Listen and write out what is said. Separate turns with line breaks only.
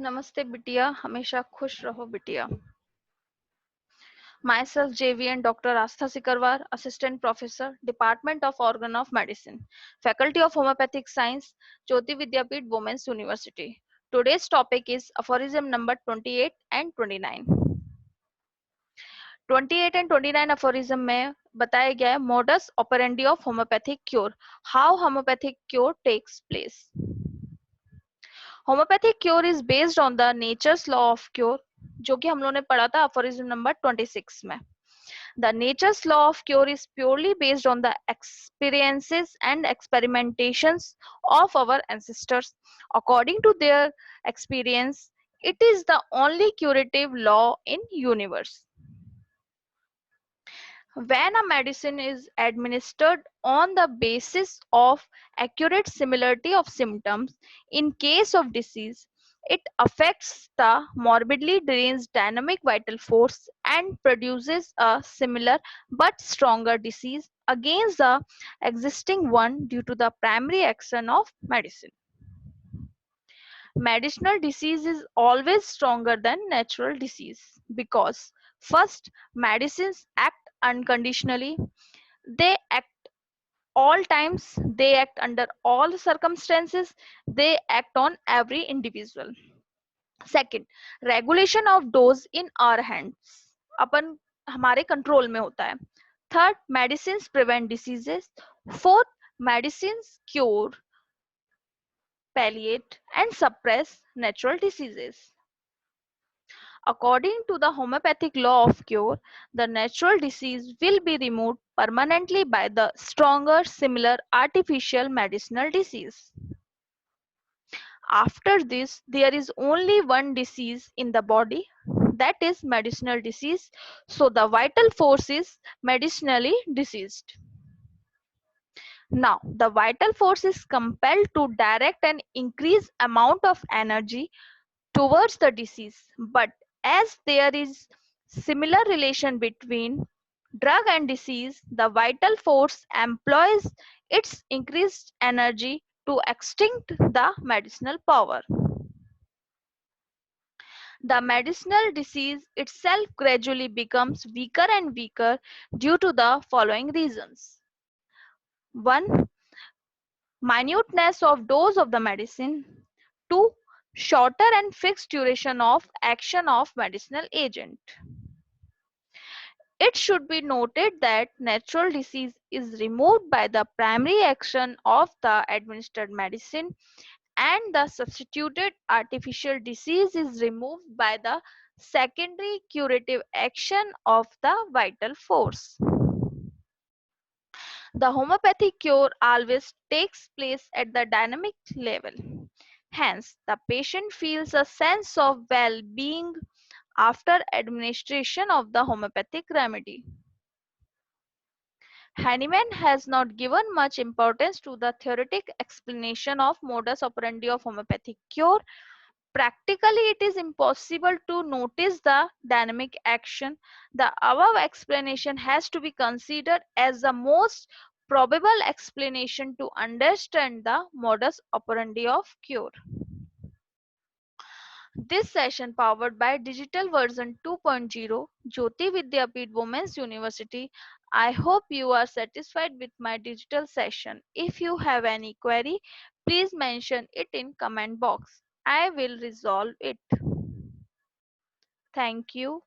नमस्ते बिटिया, हमेशा खुश रहो बिटिया। Myself JVN Dr. Astha Sikarwar, Assistant Professor, Department of Organ of Medicine, Faculty of Homeopathic Science, Jyoti Vidyapeeth Women's University. Today's topic is aphorism number 28 and 29. 28 and 29 aphorism में बताया गया है modus operandi of homeopathic cure, how homeopathic cure takes place. Homeopathic cure is based on the natures law of cure, जो कि हम लोगों ने पढ़ा था अफोरिज्म नंबर 26 में. The natures law of cure is purely based on the experiences and experimentations of our ancestors. According to their experience, it is the only curative law in universe. When a medicine is administered on the basis of accurate similarity of symptoms in case of disease, it affects the morbidly deranged dynamic vital force and produces a similar but stronger disease against the existing one due to the primary action of medicine. Medicinal disease is always stronger than natural disease because first, medicines act unconditionally. They act all times, they act under all circumstances, they act on every individual. Second, regulation of dose in our hands, अपन हमारे control में होता है. Third, medicines prevent diseases. Fourth, medicines cure, palliate and suppress natural diseases. According to the homeopathic law of cure, the natural disease will be removed permanently by the stronger, similar artificial medicinal disease. After this, there is only one disease in the body, that is medicinal disease. So the vital force is medicinally diseased. Now, the vital force is compelled to direct an increased amount of energy towards the disease, but as there is similar relation between drug and disease, the vital force employs its increased energy to extinct the medicinal power. The medicinal disease itself gradually becomes weaker and weaker due to the following reasons. 1. Minuteness of dose of the medicine. 2. Shorter and fixed duration of action of medicinal agent. It should be noted that natural disease is removed by the primary action of the administered medicine, and the substituted artificial disease is removed by the secondary curative action of the vital force. The homeopathic cure always takes place at the dynamic level. Hence, the patient feels a sense of well-being after administration of the homeopathic remedy. Hahnemann has not given much importance to the theoretic explanation of modus operandi of homeopathic cure. Practically, it is impossible to notice the dynamic action. The above explanation has to be considered as the most probable explanation to understand the modus operandi of cure. This session powered by Digital Version 2.0, Jyoti Vidyapeeth Women's University. I hope you are satisfied with my digital session. If you have any query, please mention it in comment box. I will resolve it. Thank you.